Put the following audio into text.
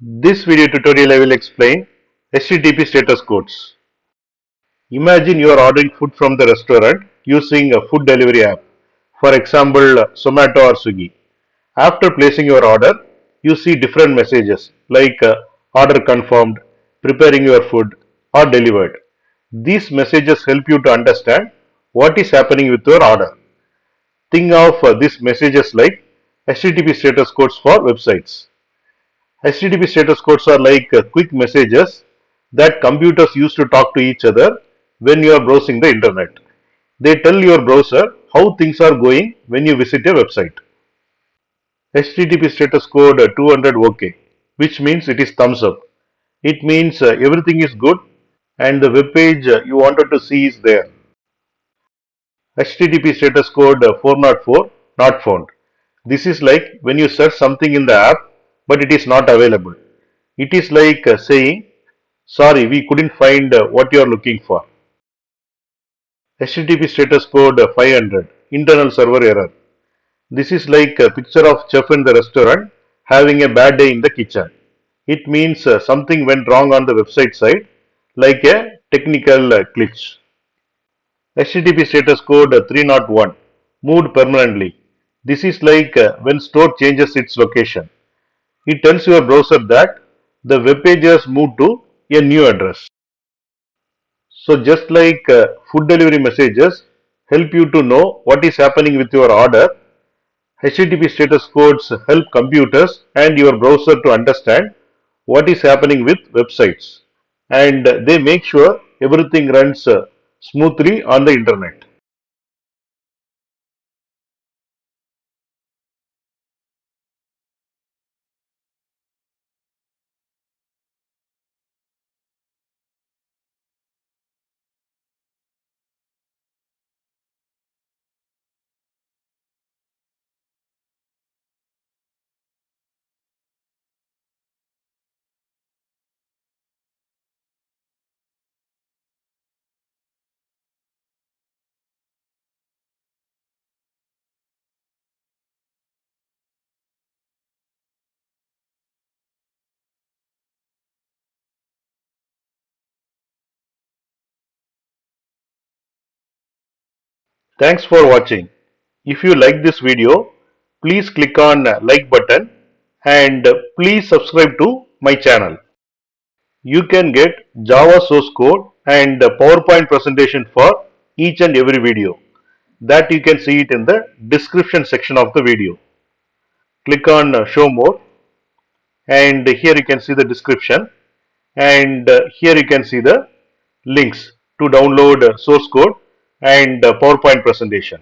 This video tutorial I will explain HTTP status codes. Imagine you are ordering food from the restaurant using a food delivery app, for example Zomato or Swiggy. After placing your order, you see different messages like order confirmed, preparing your food or delivered. These messages help you to understand what is happening with your order. Think of these messages like HTTP status codes for websites. HTTP status codes are like quick messages that computers use to talk to each other when you are browsing the internet. They tell your browser how things are going when you visit a website. HTTP status code 200 OK, which means it is thumbs up. It means everything is good and the web page you wanted to see is there. HTTP status code 404 not found. This is like when you search something in the app but it is not available. It is like saying, sorry, we couldn't find what you are looking for. HTTP status code 500 internal server error. This is like a picture of chef in the restaurant having a bad day in the kitchen. It means something went wrong on the website side, like a technical glitch. HTTP status code 301 moved permanently. This is like when store changes its location. It tells your browser that the web page has moved to a new address. So just like food delivery messages help you to know what is happening with your order, HTTP status codes help computers and your browser to understand what is happening with websites, and they make sure everything runs smoothly on the internet. Thanks for watching. If you like this video, please click on like button and please subscribe to my channel. You can get Java source code and PowerPoint presentation for each and every video. That you can see it in the description section of the video. Click on show more, and here you can see the description, and here you can see the links to download source code and PowerPoint presentation.